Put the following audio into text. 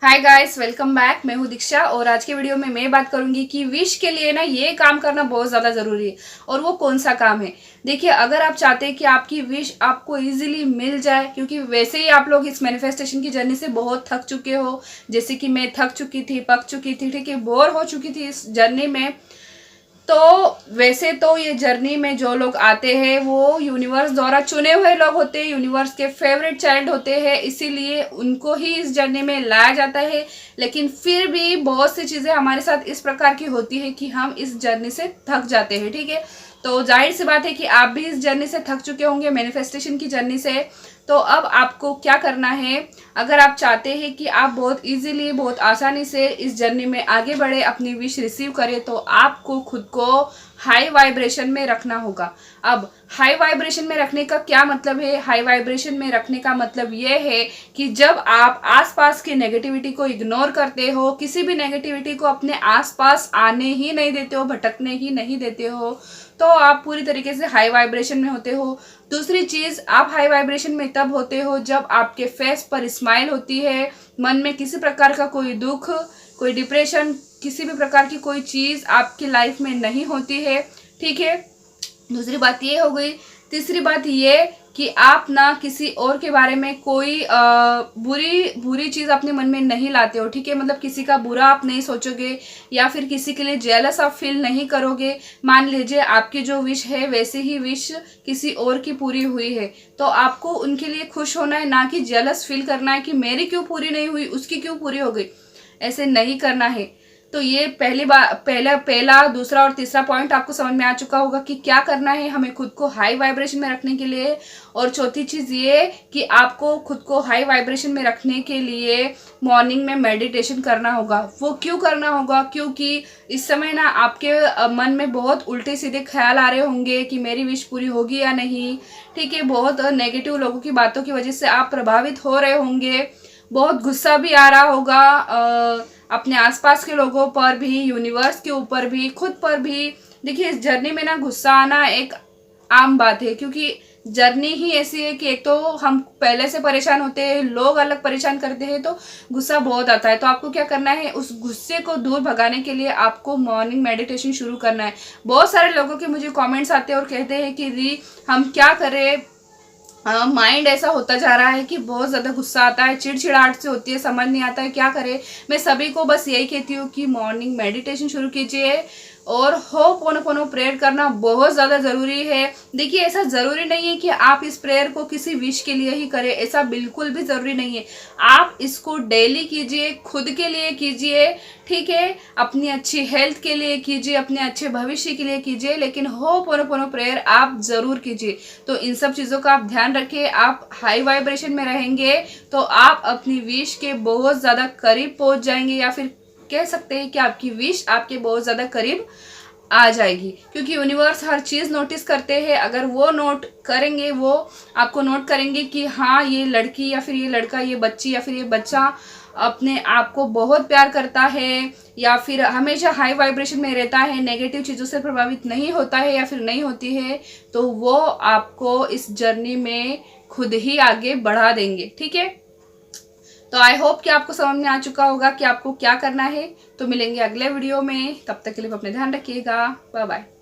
Hi guys, welcome back. मैं हूँ दीक्षा और आज के वीडियो में मैं बात करूंगी कि विश के लिए ना ये काम करना बहुत ज़्यादा ज़रूरी है। और वो कौन सा काम है? देखिए, अगर आप चाहते हैं कि आपकी विश आपको इजीली मिल जाए, क्योंकि वैसे ही आप लोग इस मैनिफेस्टेशन की जर्नी से बहुत थक चुके हो, जैसे कि मैं थक चुकी थी, पक चुकी थी, ठीक है, बोर हो चुकी थी इस जर्नी में। तो वैसे तो ये जर्नी में जो लोग आते हैं वो यूनिवर्स द्वारा चुने हुए लोग होते हैं, यूनिवर्स के फेवरेट चाइल्ड होते हैं, इसीलिए उनको ही इस जर्नी में लाया जाता है। लेकिन फिर भी बहुत सी चीज़ें हमारे साथ इस प्रकार की होती है कि हम इस जर्नी से थक जाते हैं, ठीक है। तो जाहिर सी बात है कि आप भी इस जर्नी से थक चुके होंगे, मैनिफेस्टेशन की जर्नी से। तो अब आपको क्या करना है? अगर आप चाहते हैं कि आप बहुत इजीली, बहुत आसानी से इस जर्नी में आगे बढ़े, अपनी विश रिसीव करें, तो आपको खुद को हाई वाइब्रेशन में रखना होगा। अब हाई वाइब्रेशन में रखने का क्या मतलब है? हाई वाइब्रेशन में रखने का मतलब ये है कि जब आप आसपास की नेगेटिविटी को इग्नोर करते हो, किसी भी नेगेटिविटी को अपने आसपास आने ही नहीं देते हो, भटकने ही नहीं देते हो, तो आप पूरी तरीके से हाई वाइब्रेशन में होते हो। दूसरी चीज़, आप हाई वाइब्रेशन में तब होते हो जब आपके फेस पर स्माइल होती है, मन में किसी प्रकार का कोई दुख, कोई डिप्रेशन, किसी भी प्रकार की कोई चीज़ आपकी लाइफ में नहीं होती है, ठीक है। दूसरी बात ये हो गई। तीसरी बात ये कि आप ना किसी और के बारे में कोई बुरी बुरी चीज़ अपने मन में नहीं लाते हो, ठीक है। मतलब किसी का बुरा आप नहीं सोचोगे या फिर किसी के लिए जेलस आप फील नहीं करोगे। मान लीजिए आपकी जो विश है वैसे ही विश किसी और की पूरी हुई है, तो आपको उनके लिए खुश होना है, ना कि जेलस फील करना है कि मेरी क्यों पूरी नहीं हुई, उसकी क्यों पूरी हो गई। ऐसे नहीं करना है। तो ये पहला दूसरा और तीसरा पॉइंट आपको समझ में आ चुका होगा कि क्या करना है हमें खुद को हाई वाइब्रेशन में रखने के लिए। और चौथी चीज़ ये कि आपको खुद को हाई वाइब्रेशन में रखने के लिए मॉर्निंग में मेडिटेशन करना होगा। वो क्यों करना होगा? क्योंकि इस समय ना आपके मन में बहुत उल्टे सीधे ख्याल आ रहे होंगे कि मेरी विश पूरी होगी या नहीं, ठीक है। बहुत नेगेटिव लोगों की बातों की वजह से आप प्रभावित हो रहे होंगे, बहुत गुस्सा भी आ रहा होगा अपने आसपास के लोगों पर भी, यूनिवर्स के ऊपर भी, खुद पर भी। देखिए, इस जर्नी में ना गुस्सा आना एक आम बात है, क्योंकि जर्नी ही ऐसी है कि एक तो हम पहले से परेशान होते हैं, लोग अलग परेशान करते हैं, तो गुस्सा बहुत आता है। तो आपको क्या करना है? उस गुस्से को दूर भगाने के लिए आपको मॉर्निंग मेडिटेशन शुरू करना है। बहुत सारे लोगों के मुझे कमेंट्स आते हैं और कहते हैं कि री हम क्या करें, माइंड ऐसा होता जा रहा है कि बहुत ज़्यादा गुस्सा आता है, चिड़चिड़ाहट से होती है, समझ नहीं आता है क्या करे। मैं सभी को बस यही कहती हूँ कि मॉर्निंग मेडिटेशन शुरू कीजिए और होपोनोपोनो प्रेयर करना बहुत ज़्यादा ज़रूरी है। देखिए, ऐसा ज़रूरी नहीं है कि आप इस प्रेयर को किसी विश के लिए ही करें, ऐसा बिल्कुल भी ज़रूरी नहीं है। आप इसको डेली कीजिए, खुद के लिए कीजिए, ठीक है, अपनी अच्छी हेल्थ के लिए कीजिए, अपने अच्छे भविष्य के लिए कीजिए, लेकिन होपोनोपोनो प्रेयर आप ज़रूर कीजिए। तो इन सब चीज़ों का आप ध्यान रखिए। आप हाई वाइब्रेशन में रहेंगे तो आप अपनी विश के बहुत ज़्यादा करीब पहुंच जाएंगे, या फिर कह सकते हैं कि आपकी विश आपके बहुत ज़्यादा करीब आ जाएगी, क्योंकि यूनिवर्स हर चीज़ नोटिस करते हैं। अगर वो नोट करेंगे, वो आपको नोट करेंगे कि हाँ, ये लड़की या फिर ये लड़का, ये बच्ची या फिर ये बच्चा अपने आप को बहुत प्यार करता है, या फिर हमेशा हाई वाइब्रेशन में रहता है, नेगेटिव चीज़ों से प्रभावित नहीं होता है या फिर नहीं होती है, तो वो आपको इस जर्नी में खुद ही आगे बढ़ा देंगे, ठीक है। तो आई होप कि आपको समझ में आ चुका होगा कि आपको क्या करना है। तो मिलेंगे अगले वीडियो में, तब तक के लिए अपने ध्यान रखिएगा। Bye bye.